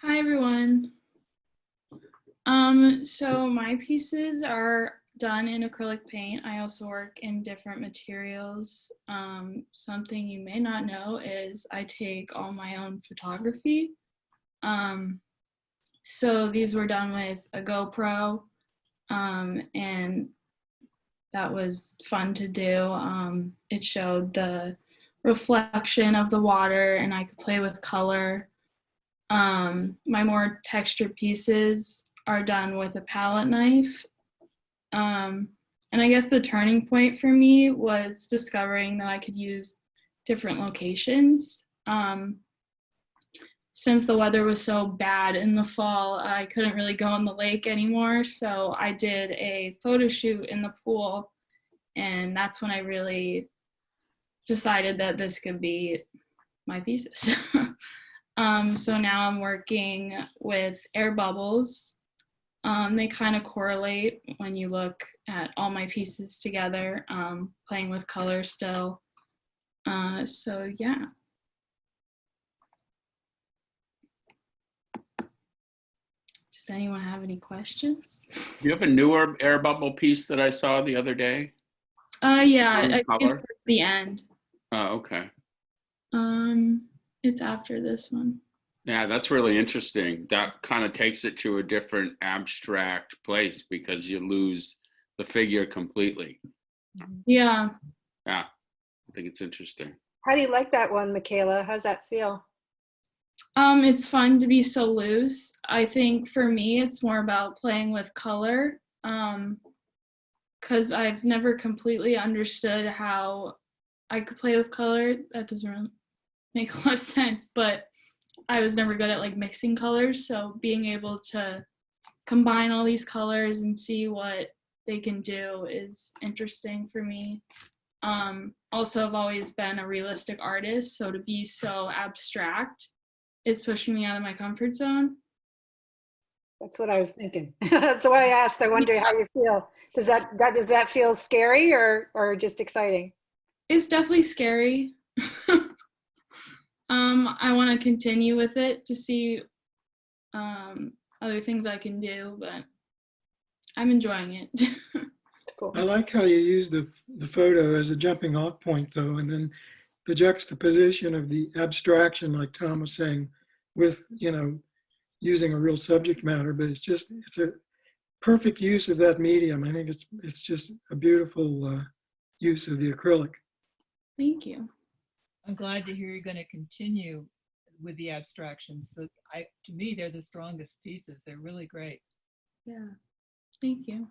Hi everyone. So my pieces are done in acrylic paint. I also work in different materials. Something you may not know is I take all my own photography. So these were done with a GoPro, and that was fun to do. It showed the reflection of the water and I could play with color. My more textured pieces are done with a palette knife. And I guess the turning point for me was discovering that I could use different locations. Since the weather was so bad in the fall, I couldn't really go in the lake anymore. So I did a photo shoot in the pool, and that's when I really decided that this could be my thesis. So now I'm working with air bubbles. They kind of correlate when you look at all my pieces together, playing with color still. So yeah. Does anyone have any questions? You have a newer air bubble piece that I saw the other day? Yeah, I think it's towards the end. Oh, okay. It's after this one. Yeah, that's really interesting. That kind of takes it to a different abstract place because you lose the figure completely. Yeah. Yeah, I think it's interesting. How do you like that one, Mikayla? How's that feel? It's fun to be so loose. I think for me, it's more about playing with color, because I've never completely understood how I could play with color. That doesn't really make a lot of sense, but I was never good at like mixing colors. So being able to combine all these colors and see what they can do is interesting for me. Also, I've always been a realistic artist, so to be so abstract is pushing me out of my comfort zone. That's what I was thinking. That's why I asked. I wonder how you feel. Does that feel scary or just exciting? It's definitely scary. I want to continue with it to see other things I can do, but I'm enjoying it. It's cool. I like how you use the photo as a jumping off point though, and then the juxtaposition of the abstraction, like Tom was saying, with, using a real subject matter, but it's a perfect use of that medium. I think it's just a beautiful use of the acrylic. Thank you. I'm glad to hear you're going to continue with the abstractions. To me, they're the strongest pieces. They're really great. Yeah. Thank you.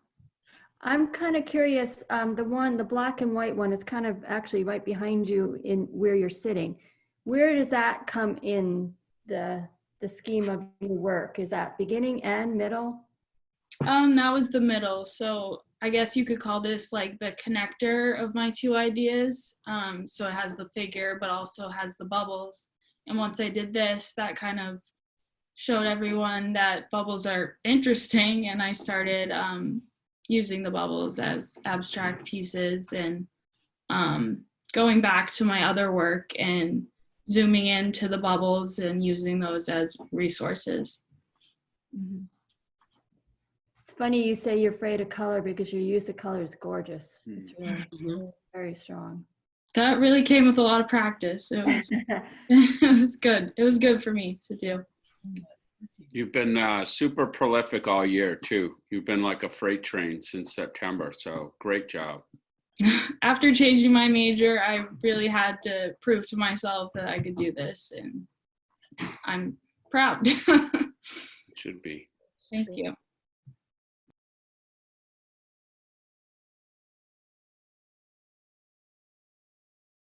I'm kind of curious, the black and white one is kind of actually right behind you in where you're sitting. Where does that come in the scheme of your work? Is that beginning and middle? That was the middle. So I guess you could call this like the connector of my two ideas. So it has the figure, but also has the bubbles. And once I did this, that kind of showed everyone that bubbles are interesting. And I started using the bubbles as abstract pieces and going back to my other work and zooming into the bubbles and using those as resources. Mm-hmm. It's funny you say you're afraid of color because your use of color is gorgeous. It's really very strong. That really came with a lot of practice. It was it was good. It was good for me to do. You've been super prolific all year too. You've been like a freight train since September, so great job. After changing my major, I really had to prove to myself that I could do this, and I'm proud. Should be. Thank you.